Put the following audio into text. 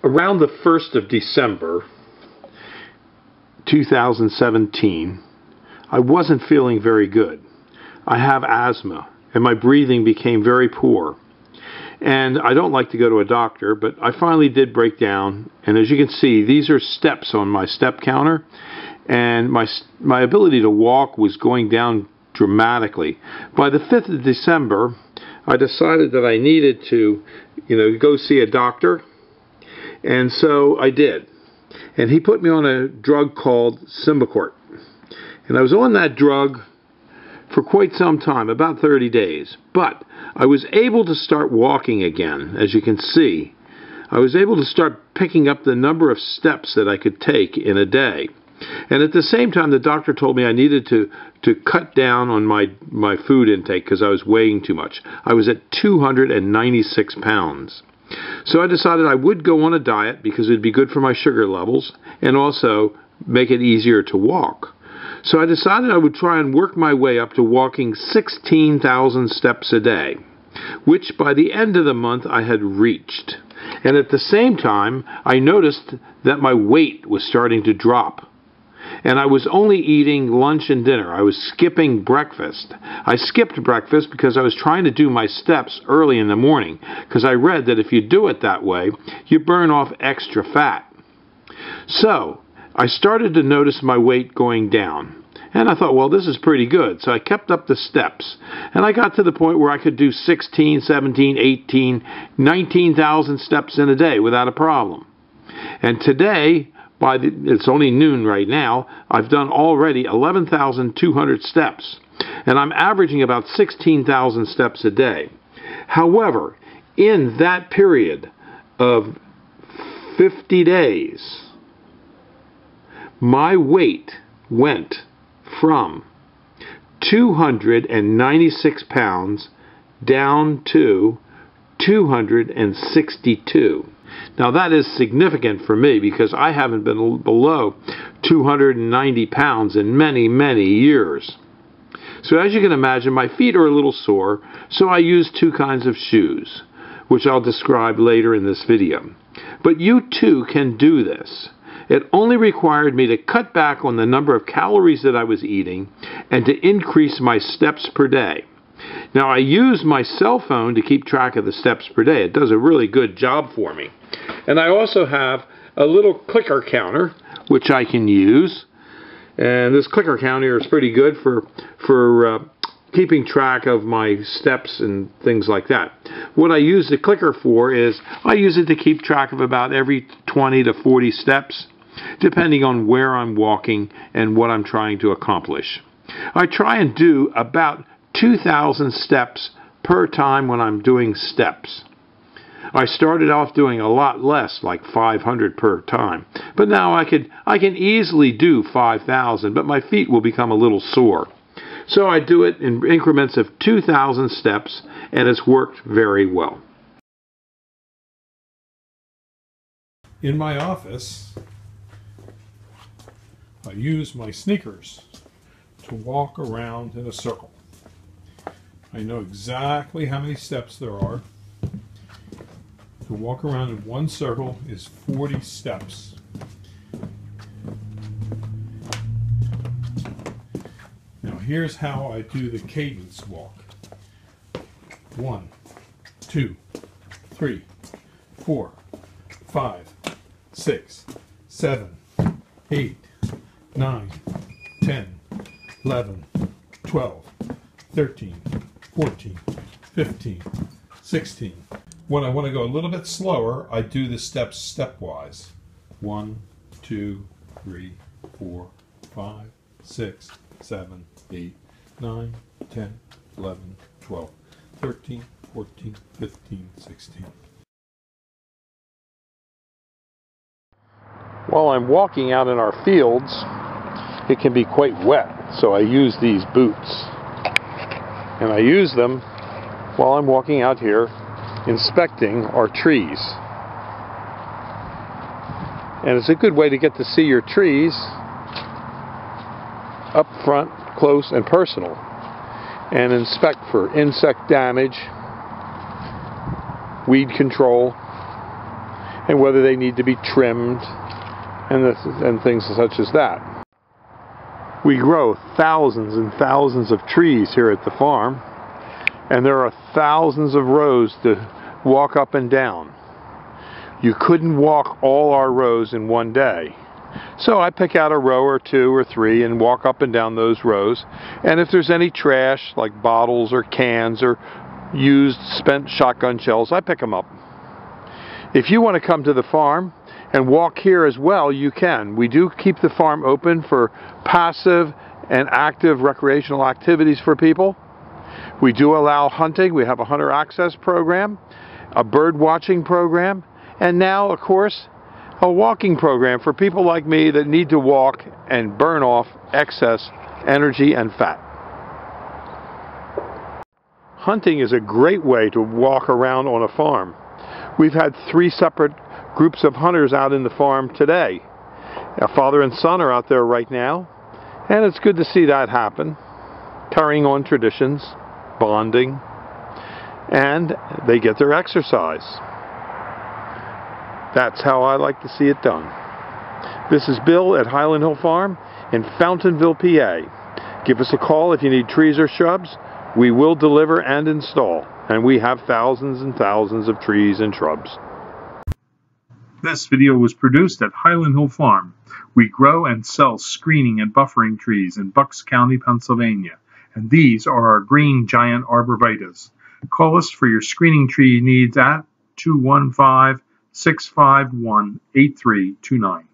Around the 1st of December 2017, I wasn't feeling very good. I have asthma and my breathing became very poor. And I don't like to go to a doctor, but I finally did break down. And as you can see, these are steps on my step counter. And my ability to walk was going down dramatically. By the 5th of December, I decided that I needed to, go see a doctor. And so I did. And he put me on a drug called Symbicort. And I was on that drug for quite some time, about 30 days. But I was able to start walking again, as you can see. I was able to start picking up the number of steps that I could take in a day. And at the same time, the doctor told me I needed to cut down on my food intake because I was weighing too much. I was at 296 pounds. So I decided I would go on a diet because it would be good for my sugar levels and also make it easier to walk. So I decided I would try and work my way up to walking 16,000 steps a day, which by the end of the month I had reached. And at the same time, I noticed that my weight was starting to drop. And I was only eating lunch and dinner. I was skipping breakfast. I skipped breakfast because I was trying to do my steps early in the morning, because I read that if you do it that way, you burn off extra fat. So I started to notice my weight going down. And I thought, well, this is pretty good. So I kept up the steps. And I got to the point where I could do 16, 17, 18, 19,000 steps in a day without a problem. And today, it's only noon right now, I've done already 11,200 steps. And I'm averaging about 16,000 steps a day. However, in that period of 50 days, my weight went from 296 pounds down to 262. Now that is significant for me because I haven't been below 290 pounds in many, many years. So as you can imagine, my feet are a little sore, so I use two kinds of shoes, which I'll describe later in this video. But you too can do this. It only required me to cut back on the number of calories that I was eating and to increase my steps per day. Now, I use my cell phone to keep track of the steps per day. It does a really good job for me. And I also have a little clicker counter, which I can use. And this clicker counter is pretty good for keeping track of my steps and things like that. What I use the clicker for is I use it to keep track of about every 20 to 40 steps, depending on where I'm walking and what I'm trying to accomplish. I try and do about 2,000 steps per time when I'm doing steps. I started off doing a lot less, like 500 per time. But now I can easily do 5,000, but my feet will become a little sore. So I do it in increments of 2,000 steps, and it's worked very well. In my office, I use my sneakers to walk around in a circle. I know exactly how many steps there are. To walk around in one circle is 40 steps. Now here's how I do the cadence walk. 1, 2, 3, 4, 5, 6, 7, 8, 9, 10, 11, 12, 13, 14, 15, 16. When I want to go a little bit slower, I do the steps stepwise. 1, 2, 3, 4, 5, 6, 7, 8, 9, 10, 11, 12, 13, 14, 15, 16. While I'm walking out in our fields, it can be quite wet, so I use these boots. And I use them while I'm walking out here inspecting our trees. And it's a good way to get to see your trees up front, close and personal, and inspect for insect damage, weed control, and whether they need to be trimmed and things such as that. We grow thousands and thousands of trees here at the farm, and there are thousands of rows to walk up and down. You couldn't walk all our rows in one day. So I pick out a row or two or three and walk up and down those rows. And if there's any trash, like bottles or cans or used spent shotgun shells, I pick them up. If you want to come to the farm and walk here as well, you can. We do keep the farm open for passive and active recreational activities for people. We do allow hunting. We have a hunter access program, a bird watching program, and now, of course, a walking program for people like me that need to walk and burn off excess energy and fat. Hunting is a great way to walk around on a farm. We've had 3 separate groups of hunters out in the farm today. A father and son are out there right now, and it's good to see that happen. Carrying on traditions, bonding, and they get their exercise. That's how I like to see it done. This is Bill at Highland Hill Farm in Fountainville, PA. Give us a call if you need trees or shrubs. We will deliver and install, and we have thousands and thousands of trees and shrubs. This video was produced at Highland Hill Farm. We grow and sell screening and buffering trees in Bucks County, Pennsylvania, and these are our green giant arborvitaes. Call us for your screening tree needs at 215-651-8329.